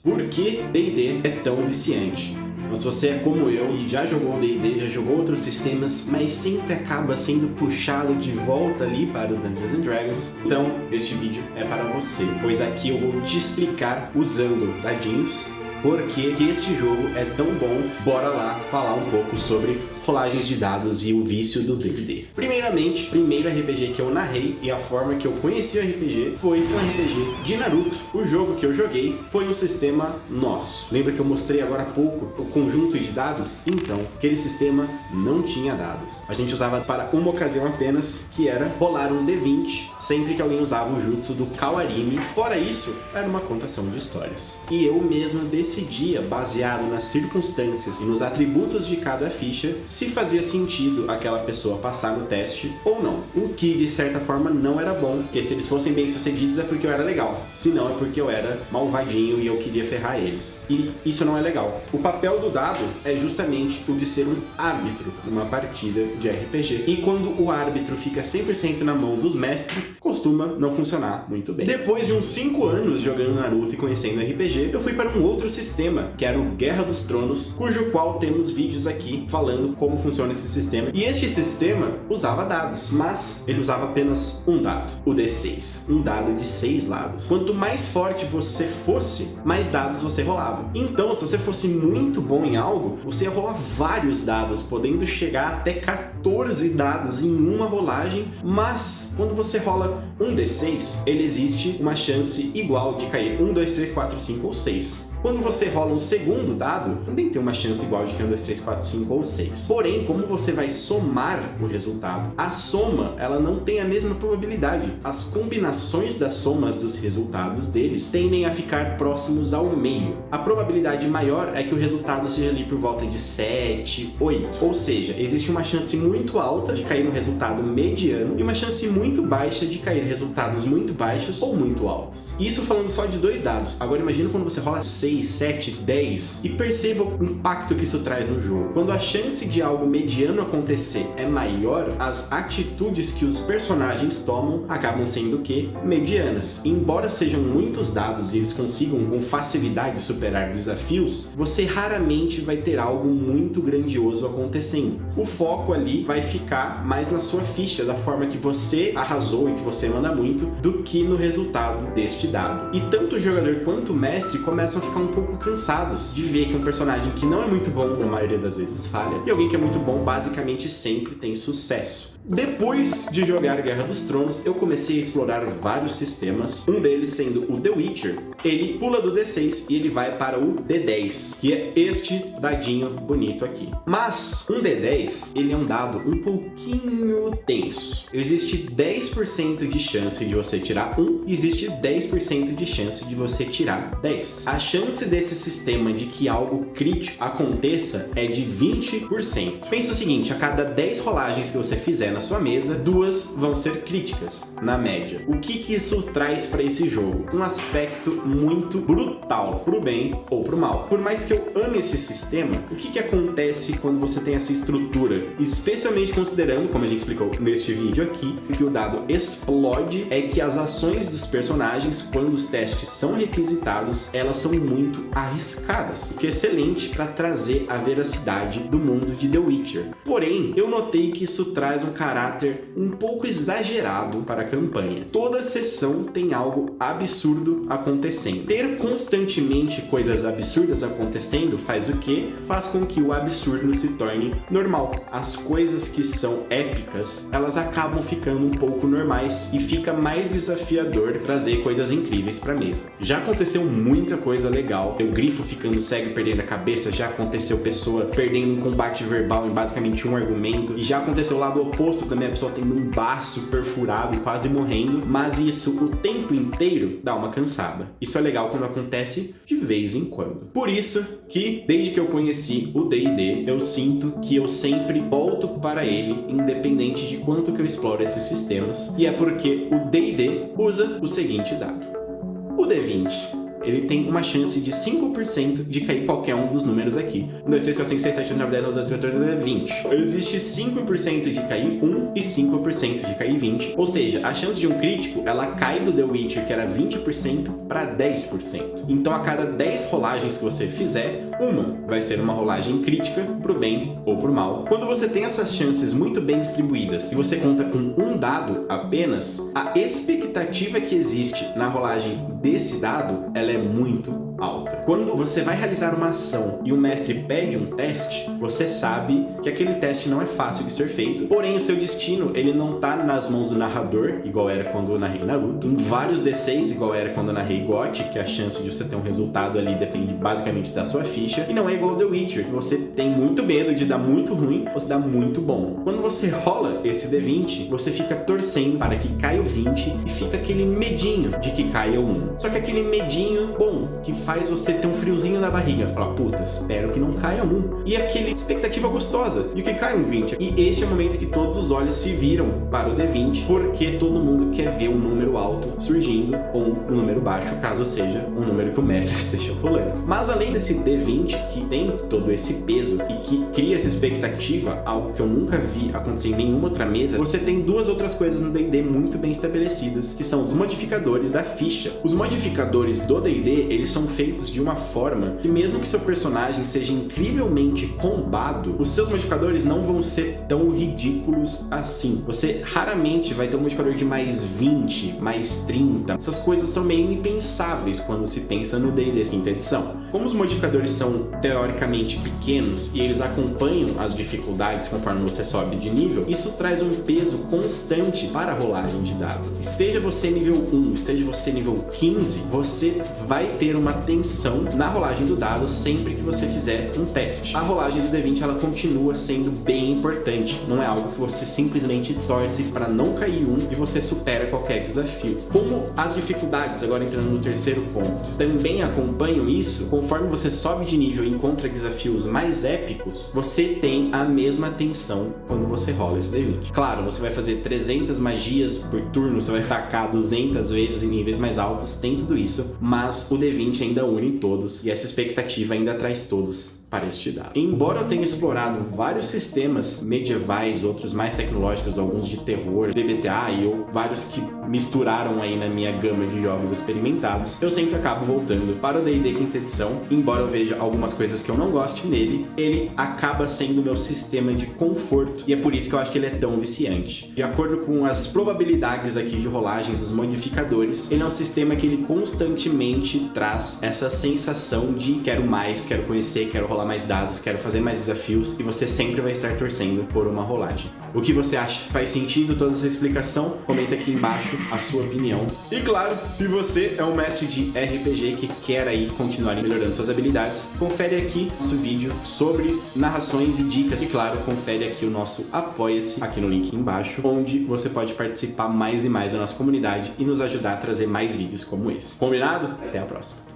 por que D&D é tão viciante. Então, se você é como eu e já jogou D&D, já jogou outros sistemas, mas sempre acaba sendo puxado de volta ali para o Dungeons & Dragons, então este vídeo é para você, pois aqui eu vou te explicar usando dadinhos por que este jogo é tão bom. Bora lá falar um pouco sobre rolagens de dados e o vício do D&D. Primeiramente, primeiro RPG que eu narrei e a forma que eu conheci o RPG foi um RPG de Naruto. O jogo que eu joguei foi um sistema nosso. Lembra que eu mostrei agora há pouco o conjunto de dados? Então, aquele sistema não tinha dados. A gente usava para uma ocasião apenas, que era rolar um D20 sempre que alguém usava o jutsu do Kawarimi. Fora isso, era uma contação de histórias. E eu mesmo decidia, baseado nas circunstâncias e nos atributos de cada ficha, se fazia sentido aquela pessoa passar no teste ou não. O que, de certa forma, não era bom, porque se eles fossem bem-sucedidos é porque eu era legal. Se não, é porque eu era malvadinho e eu queria ferrar eles. E isso não é legal. O papel do dado é justamente o de ser um árbitro numa partida de RPG. E quando o árbitro fica 100% na mão dos mestres, costuma não funcionar muito bem. Depois de uns 5 anos jogando Naruto e conhecendo RPG, eu fui para um outro sistema, que era o Guerra dos Tronos, cujo qual temos vídeos aqui falando como funciona esse sistema. E este sistema usava dados, mas ele usava apenas um dado, o D6, um dado de 6 lados. Quanto mais forte você fosse, mais dados você rolava. Então, se você fosse muito bom em algo, você ia rolar vários dados, podendo chegar até 14 dados em uma rolagem, mas quando você rola um D6, ele existe uma chance igual de cair 1, 2, 3, 4, 5 ou 6. Quando você rola um segundo dado, também tem uma chance igual de que 1, 2, 3, 4, 5 ou 6. Porém, como você vai somar o resultado, a soma ela não tem a mesma probabilidade. As combinações das somas dos resultados deles tendem a ficar próximos ao meio. A probabilidade maior é que o resultado seja ali por volta de 7, 8. Ou seja, existe uma chance muito alta de cair um resultado mediano e uma chance muito baixa de cair resultados muito baixos ou muito altos. Isso falando só de 2 dados. Agora imagina quando você rola 6, 7, 10 e perceba o impacto que isso traz no jogo. Quando a chance de algo mediano acontecer é maior, as atitudes que os personagens tomam acabam sendo o quê? Medianas. Embora sejam muitos dados e eles consigam com facilidade superar desafios, você raramente vai ter algo muito grandioso acontecendo. O foco ali vai ficar mais na sua ficha, da forma que você arrasou e que você manda muito, do que no resultado deste dado. E tanto o jogador quanto o mestre começam a ficar um pouco cansados de ver que um personagem que não é muito bom, na maioria das vezes falha, e alguém que é muito bom basicamente sempre tem sucesso. Depois de jogar Guerra dos Tronos, eu comecei a explorar vários sistemas, um deles sendo o The Witcher. Ele pula do D6 e ele vai para o D10, que é este dadinho bonito aqui. Mas um D10, ele é um dado um pouquinho tenso. Existe 10% de chance de você tirar 1 e existe 10% de chance de você tirar 10. A chance desse sistema de que algo crítico aconteça é de 20%. Pensa o seguinte, a cada 10 rolagens que você fizer na sua mesa, 2 vão ser críticas, na média. O que isso traz para esse jogo? Um aspecto muito brutal, pro bem ou pro mal. Por mais que eu ame esse sistema, o que acontece quando você tem essa estrutura? Especialmente considerando, como a gente explicou neste vídeo aqui, que o dado explode, é que as ações dos personagens, quando os testes são requisitados, elas são muito arriscadas, o que é excelente para trazer a veracidade do mundo de The Witcher. Porém, eu notei que isso traz um caráter um pouco exagerado para a campanha. Toda sessão tem algo absurdo acontecendo. Ter constantemente coisas absurdas acontecendo faz o quê? Faz com que o absurdo se torne normal. As coisas que são épicas, elas acabam ficando um pouco normais e fica mais desafiador trazer coisas incríveis para a mesa. Já aconteceu muita coisa legal. O grifo ficando cego e perdendo a cabeça, já aconteceu pessoa perdendo um combate verbal em basicamente um argumento, e já aconteceu o lado oposto também, a pessoa tendo um baço perfurado e quase morrendo, mas isso o tempo inteiro dá uma cansada. Isso é legal quando acontece de vez em quando. Por isso que, desde que eu conheci o D&D, eu sinto que eu sempre volto para ele, independente de quanto que eu exploro esses sistemas, e é porque o D&D usa o seguinte dado. O D20 ele tem uma chance de 5% de cair qualquer um dos números aqui. 1, 2, 3, 4, 5, 6, 7, 8, 9, 10, 11, 12, 13, 14, 20. Existe 5% de cair 1 e 5% de cair 20. Ou seja, a chance de um crítico, ela cai do The Witcher, que era 20%, para 10%. Então, a cada 10 rolagens que você fizer, uma vai ser uma rolagem crítica, pro bem ou pro mal. Quando você tem essas chances muito bem distribuídas e você conta com um dado apenas, a expectativa que existe na rolagem desse dado, ela é muito alta. Quando você vai realizar uma ação e o mestre pede um teste, você sabe que aquele teste não é fácil de ser feito, porém o seu destino, ele não tá nas mãos do narrador, igual era quando eu narrei Naruto, em vários D6, igual era quando eu narrei GOT, que a chance de você ter um resultado ali depende basicamente da sua ficha, e não é igual The Witcher, que você tem muito medo de dar muito ruim ou se dar muito bom. Quando você rola esse D20, você fica torcendo para que caia o 20 e fica aquele medinho de que caia o 1. Só que aquele medinho bom, que faz você ter um friozinho na barriga, falar, puta, espero que não caia um. E aquele expectativa gostosa de que caia um 20. E este é o momento que todos os olhos se viram para o D20, porque todo mundo quer ver um número alto surgindo ou um número baixo, caso seja um número que o mestre esteja rolando. Mas além desse D20, que tem todo esse peso e que cria essa expectativa, algo que eu nunca vi acontecer em nenhuma outra mesa, você tem duas outras coisas no D&D muito bem estabelecidas, que são os modificadores da ficha. Os modificadores do D&D, eles são feitos de uma forma que mesmo que seu personagem seja incrivelmente combado, os seus modificadores não vão ser tão ridículos assim. Você raramente vai ter um modificador de mais 20, mais 30. Essas coisas são meio impensáveis quando se pensa no D&D quinta edição. Como os modificadores são teoricamente pequenos e eles acompanham as dificuldades conforme você sobe de nível, isso traz um peso constante para a rolagem de dado. Esteja você nível 1, esteja você nível 15, você vai ter uma tensão na rolagem do dado sempre que você fizer um teste. A rolagem do D20 ela continua sendo bem importante, não é algo que você simplesmente torce para não cair um e você supera qualquer desafio. Como as dificuldades, agora entrando no terceiro ponto, também acompanham isso, conforme você sobe de nível e encontra desafios mais épicos, você tem a mesma tensão quando você rola esse D20. Claro, você vai fazer 300 magias por turno, você vai atacar 200 vezes em níveis mais altos, tem tudo isso, mas o D20 ainda une todos e essa expectativa ainda traz todos para este dado. Embora eu tenha explorado vários sistemas medievais, outros mais tecnológicos, alguns de terror, DBTA e vários que misturaram aí na minha gama de jogos experimentados, eu sempre acabo voltando para o D&D quinta edição. Embora eu veja algumas coisas que eu não goste nele, ele acaba sendo o meu sistema de conforto e é por isso que eu acho que ele é tão viciante. De acordo com as probabilidades aqui de rolagens, os modificadores, ele é um sistema que ele constantemente traz essa sensação de quero mais, quero conhecer, quero rolar mais dados, quero fazer mais desafios e você sempre vai estar torcendo por uma rolagem. O que você acha? Faz sentido toda essa explicação? Comenta aqui embaixo a sua opinião. E claro, se você é um mestre de RPG que quer aí continuar melhorando suas habilidades, confere aqui nosso vídeo sobre narrações e dicas. E claro, confere aqui o nosso Apoia-se aqui no link embaixo, onde você pode participar mais e mais da nossa comunidade e nos ajudar a trazer mais vídeos como esse. Combinado? Até a próxima!